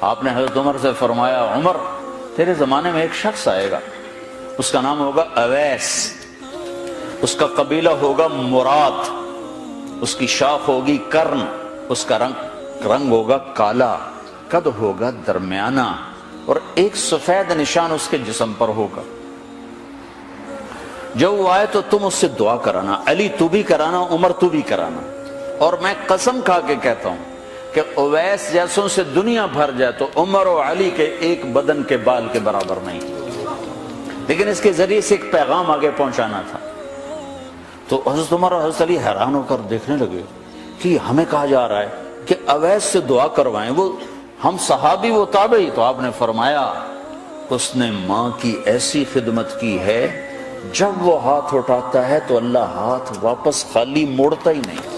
آپ نے حضرت عمر سے فرمایا عمر تیرے زمانے میں ایک شخص آئے گا، اس کا نام ہوگا اویس، اس کا قبیلہ ہوگا مراد، اس کی شاخ ہوگی کرن، اس کا رنگ ہوگا کالا، قد ہوگا درمیانہ، اور ایک سفید نشان اس کے جسم پر ہوگا۔ جب وہ آئے تو تم اس سے دعا کرانا، علی تو بھی کرانا، عمر تو بھی کرانا، اور میں قسم کھا کے کہتا ہوں کہ اویس جیسوں سے دنیا بھر جائے تو عمر و علی کے ایک بدن کے بال کے برابر نہیں، لیکن اس کے ذریعے سے ایک پیغام آگے پہنچانا تھا۔ تو حضرت عمر اور حضرت علی حیران ہو کر دیکھنے لگے کہ ہمیں کہا جا رہا ہے کہ اویس سے دعا کروائیں، وہ ہم صحابی وہ تابعی۔ تو آپ نے فرمایا اس نے ماں کی ایسی خدمت کی ہے، جب وہ ہاتھ اٹھاتا ہے تو اللہ ہاتھ واپس خالی موڑتا ہی نہیں۔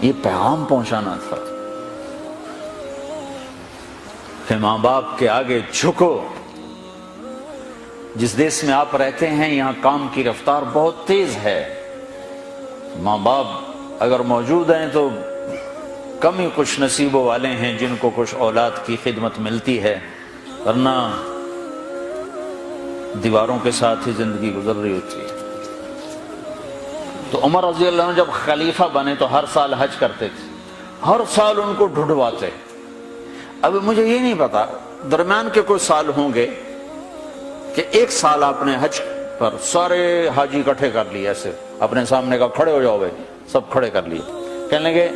یہ پیغام پہنچانا تھا کہ ماں باپ کے آگے جھکو۔ جس دیش میں آپ رہتے ہیں یہاں کام کی رفتار بہت تیز ہے، ماں باپ اگر موجود ہیں تو کم ہی خوش نصیبوں والے ہیں جن کو کچھ اولاد کی خدمت ملتی ہے، ورنہ دیواروں کے ساتھ ہی زندگی گزر رہی ہوتی ہے۔ تو عمر رضی اللہ عنہ جب خلیفہ بنے تو ہر سال حج کرتے تھے، ہر سال ان کو ڈھونڈواتے۔ اب مجھے یہ نہیں پتا درمیان کے کوئی سال ہوں گے کہ ایک سال آپ نے حج پر سارے حاجی اکٹھے کر لیے، ایسے اپنے سامنے کا کھڑے ہو جاؤ بھائی، سب کھڑے کر لیے، کہنے لگے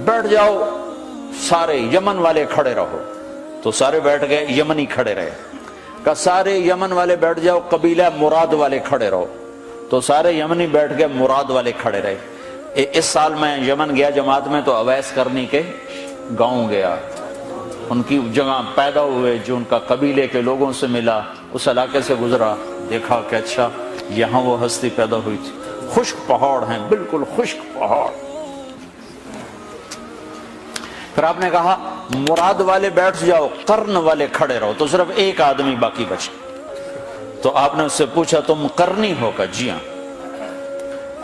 بیٹھ جاؤ سارے یمن والے کھڑے رہو، تو سارے بیٹھ گئے، یمنی کھڑے رہے، کہ سارے یمن والے بیٹھ جاؤ، قبیلہ مراد والے کھڑے رہو، تو سارے یمنی بیٹھ گئے، مراد والے کھڑے رہے۔ اس سال میں یمن گیا جماعت میں تو اویس کرنی کے گاؤں گیا، ان کی جگہ پیدا ہوئے، جو ان کا قبیلے کے لوگوں سے ملا، اس علاقے سے گزرا، دیکھا کہ اچھا یہاں وہ ہستی پیدا ہوئی تھی، خشک پہاڑ ہیں، بالکل خشک پہاڑ۔ پھر آپ نے کہا مراد والے بیٹھ جاؤ، قرن والے کھڑے رہو، تو صرف ایک آدمی باقی بچا۔ تو آپ نے اس سے پوچھا تم قرنی ہو؟ کہ جی ہاں۔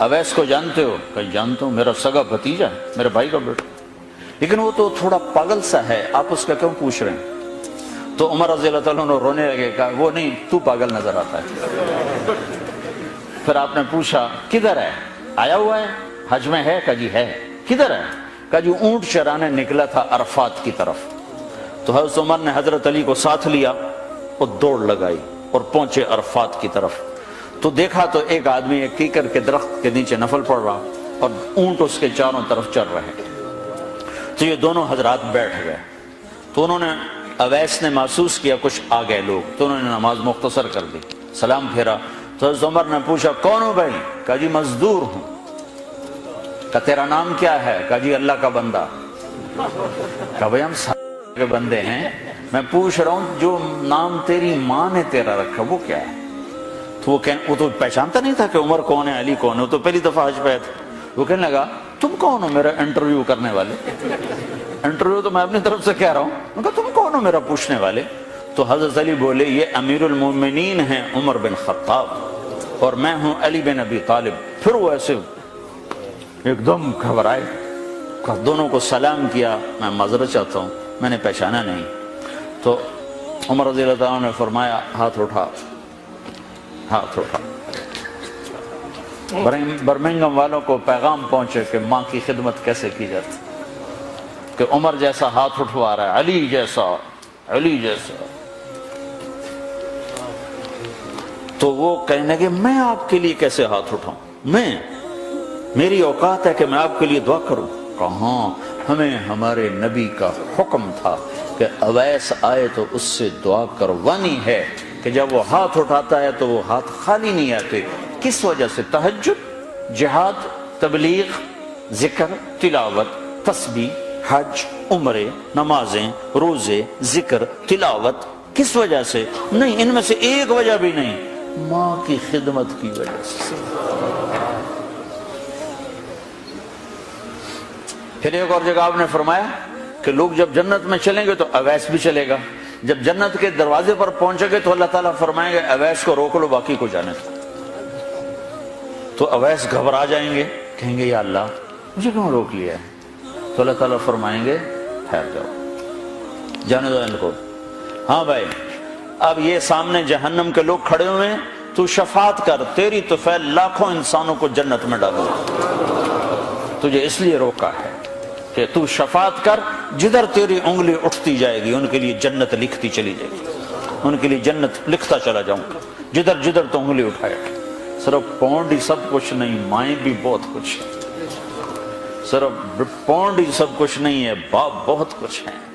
اویس کو جانتے ہو؟ کہ جانتا ہوں، میرا سگا بھتیجا ہے، میرے بھائی کا بیٹا، لیکن وہ تو تھوڑا پاگل سا ہے، آپ اس کا کیوں پوچھ رہے ہیں؟ تو عمر رضی اللہ تعالیٰ عنہ رونے لگے، کہا وہ نہیں، تو پاگل نظر آتا ہے۔ پھر آپ نے پوچھا کدھر ہے؟ آیا ہوا ہے حج میں؟ ہے؟ کہا جی ہے۔ کدھر ہے؟ کہا جی اونٹ چرانے نکلا تھا عرفات کی طرف۔ تو حضرت عمر نے حضرت علی کو ساتھ لیا اور دوڑ لگائی اور پہنچے عرفات کی طرف، تو دیکھا تو ایک آدمی ایک کیکر کے درخت کے نیچے نفل پڑھ رہا اور اونٹ اس کے چاروں طرف چل رہے۔ تو یہ دونوں حضرات بیٹھ گئے، تو انہوں نے اویس نے محسوس کیا کچھ آ گئے لوگ، تو انہوں نے نماز مختصر کر دی، سلام پھیرا۔ تو حضرت عمر نے پوچھا کون ہو بھائی؟ کہا جی مزدور ہوں۔ کہا تیرا نام کیا ہے؟ کہا جی اللہ کا بندہ۔ کہا بھائی ہم سارے کے بندے ہیں، میں پوچھ رہا ہوں جو نام تیری ماں نے تیرا رکھا وہ کیا ہے؟ تو وہ تو پہچانتا نہیں تھا کہ عمر کون ہے، علی کون ہے، وہ تو پہلی دفعہ حج پہ آیا تھا۔ وہ کہنے لگا تم کون ہو میرا انٹرویو کرنے والے؟ انٹرویو تو میں اپنی طرف سے کہہ رہا ہوں۔ میں کہا تم کون ہو میرا پوچھنے والے؟ تو حضرت علی بولے یہ امیر المومنین ہیں عمر بن خطاب اور میں ہوں علی بن ابی طالب۔ پھر وہ ایسے ایک دم گھبرائے، دونوں کو سلام کیا، میں معذرت چاہتا ہوں میں نے پہچانا نہیں۔ تو عمر رضی اللہ عنہ نے فرمایا ہاتھ اٹھا، ہاتھ اٹھا۔ برمنگم والوں کو پیغام پہنچے کہ ماں کی خدمت کیسے کی جاتی، کہ عمر جیسا ہاتھ اٹھوا رہا ہے، علی جیسا، علی جیسا۔ تو وہ کہنے لگے میں آپ کے لیے کیسے ہاتھ اٹھاؤں، میری اوقات ہے کہ میں آپ کے لیے دعا کروں؟ کہاں، ہمیں ہمارے نبی کا حکم تھا کہ اویس آئے تو اس سے دعا کروانی ہے، کہ جب وہ ہاتھ اٹھاتا ہے تو وہ ہاتھ خالی نہیں آتے۔ کس وجہ سے؟ تہجد، جہاد، تبلیغ، ذکر، تلاوت، تسبیح، حج، عمرے، نمازیں، روزے، ذکر، تلاوت۔ کس وجہ سے؟ نہیں، ان میں سے ایک وجہ بھی نہیں، ماں کی خدمت کی وجہ سے۔ پھر ایک اور جگہ آپ نے فرمایا کہ لوگ جب جنت میں چلیں گے تو اویس بھی چلے گا، جب جنت کے دروازے پر پہنچے گے تو اللہ تعالیٰ فرمائیں گے اویس کو روک لو باقی کو جانے دو۔ تو اویس گھبرا جائیں گے، کہیں گے یا اللہ مجھے کیوں روک لیا ہے؟ تو اللہ تعالیٰ فرمائیں گے ٹھہر جاؤ، جانے دو ان کو۔ ہاں بھائی، اب یہ سامنے جہنم کے لوگ کھڑے ہوئے ہیں، تو شفاعت کر، تیری تو فعل لاکھوں انسانوں کو جنت میں ڈالو۔ تجھے اس لیے روکا ہے کہ تو شفاعت کر، جدھر تیری انگلی اٹھتی جائے گی ان کے لیے جنت لکھتی چلی جائے گی، ان کے لیے جنت لکھتا چلا جاؤں گا، جدھر جدھر تو انگلی اٹھائے۔ صرف پونڈ ہی سب کچھ نہیں، مائیں بھی بہت کچھ ہے۔ صرف پونڈ ہی سب کچھ نہیں ہے، باپ بہت کچھ ہے۔